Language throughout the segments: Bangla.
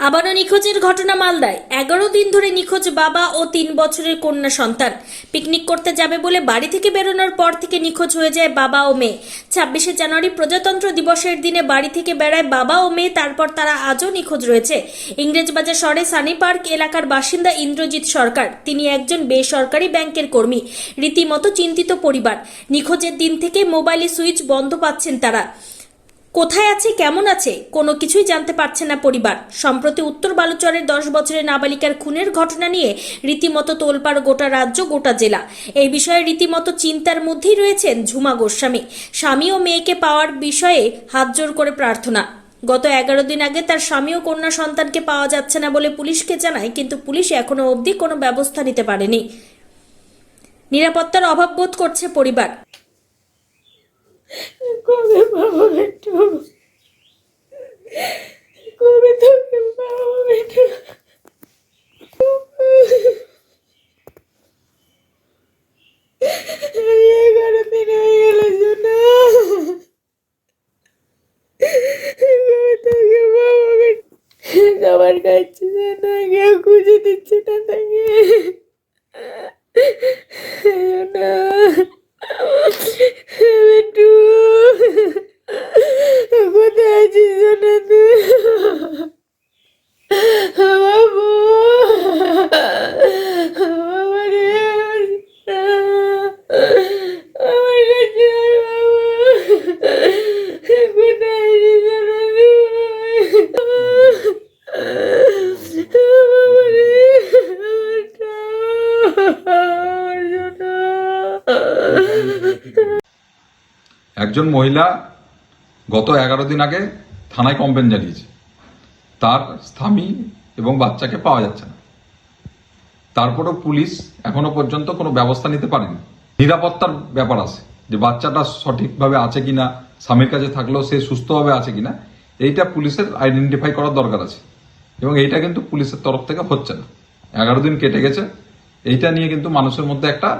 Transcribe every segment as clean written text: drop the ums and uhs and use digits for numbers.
আবারও নিখোঁজের ঘটনা মালদায়। 11 দিন ধরে নিখোঁজ বাবা ও 3 বছরের কন্যা সন্তান। পিকনিক করতে যাবে বলে বাড়ি থেকে বেরোনোর পর থেকে নিখোঁজ হয়ে যায় বাবা ও মেয়ে। 26শে জানুয়ারি প্রজাতন্ত্র দিবসের দিনে বাড়ি থেকে বেড়ায় বাবা ও মেয়ে, তারপর তারা আজও নিখোঁজ রয়েছে। ইংরেজবাজার শহরে সানি পার্ক এলাকার বাসিন্দা ইন্দ্রজিৎ সরকার, তিনি একজন বেসরকারি ব্যাংকের কর্মী। রীতিমতো চিন্তিত পরিবার। নিখোঁজের দিন থেকে মোবাইলে সুইচ বন্ধ পাচ্ছেন তারা। কোথায় আছে, কেমন আছে, কোনো কিছুই জানতে পারছে না পরিবার। সম্প্রতি উত্তর বালুচরের 10 বছরের নাবালিকার খুনের ঘটনা নিয়ে রীতিমতো তোলপাড় গোটা রাজ্য, গোটা জেলা। এই বিষয়ে রীতিমতো চিন্তার মধ্যেই রয়েছেন ঝুমা গোস্বামী। স্বামী ও মেয়েকে পাওয়ার বিষয়ে হাত জোর করে প্রার্থনা। গত 11 দিন আগে তার স্বামী ও কন্যা সন্তানকে পাওয়া যাচ্ছে না বলে পুলিশকে জানায়, কিন্তু পুলিশ এখনো অবধি কোনো ব্যবস্থা নিতে পারেনি। নিরাপত্তার অভাব বোধ করছে পরিবার। কবে পাবো একটু, কবে তোকে পাবো একটু। 11 দিন হয়ে গেল জন্য, কবে তোকে পাবো একটু। খাবার খাচ্ছে না, কেউ খুঁজে দিচ্ছে না তাকে। একটু কোথায় আছিস সোনা তুই? বাবু, বাবা রে, আমার কাছে আয় বাবু, কোথায় আছিস সোনা তুই? বাবা রে, একজন মহিলা গত 11 দিন আগে থানায় কমপ্লেন জানিয়েছে, তার স্বামী এবং বাচ্চাকে পাওয়া যাচ্ছে না। তারপরেও পুলিশ এখনো পর্যন্ত কোনো ব্যবস্থা নিতে পারেনি। নিরাপত্তার ব্যাপার আছে, যে বাচ্চাটা সঠিকভাবে আছে কিনা, স্বামীর কাছে থাকলেও সে সুস্থভাবে আছে কিনা, এইটা পুলিশের আইডেন্টিফাই করার দরকার আছে। এবং এইটা কিন্তু পুলিশের তরফ থেকে হচ্ছে না। 11 দিন কেটে গেছে, এইটা নিয়ে কিন্তু মানুষের মধ্যে একটা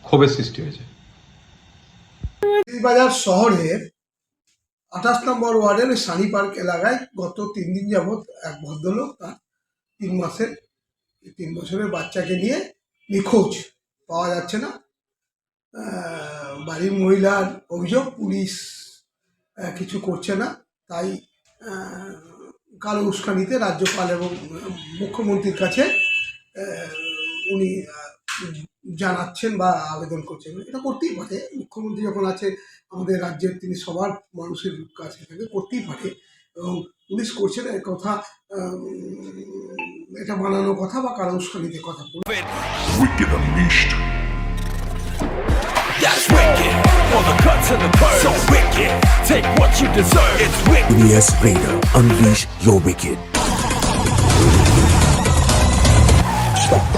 ক্ষোভের সৃষ্টি হয়েছে। বাজার শহরের 28 নম্বর ওয়ার্ডের সানি পার্ক এলাকায় গত 3 দিন যাবৎ এক ভদ্রলোক তার 3 বছরের বাচ্চাকে নিয়ে নিখোঁজ, পাওয়া যাচ্ছে না। বাড়ির মহিলার অভিযোগ, পুলিশ কিছু করছে না, তাই কালো উস্কানিতে রাজ্যপাল এবং মুখ্যমন্ত্রীর কাছে উনি জানাচ্ছেন বা আবেদন করছেন। এটা করতেই পারে, মুখ্যমন্ত্রী যখন আছে আমাদের রাজ্যের, তিনি সবার মানুষের কাছে থাকে, করতেই পারে। এবং পুলিশ করছে না, কথা এটা বানানো কথা বা কারো উস্কানিতে কথা। Wicked Unleashed. That's wicked. All the cuts and the curves. So wicked. Take what you deserve. It's wicked. Yes, Raider. Unleash your wicked. Stop.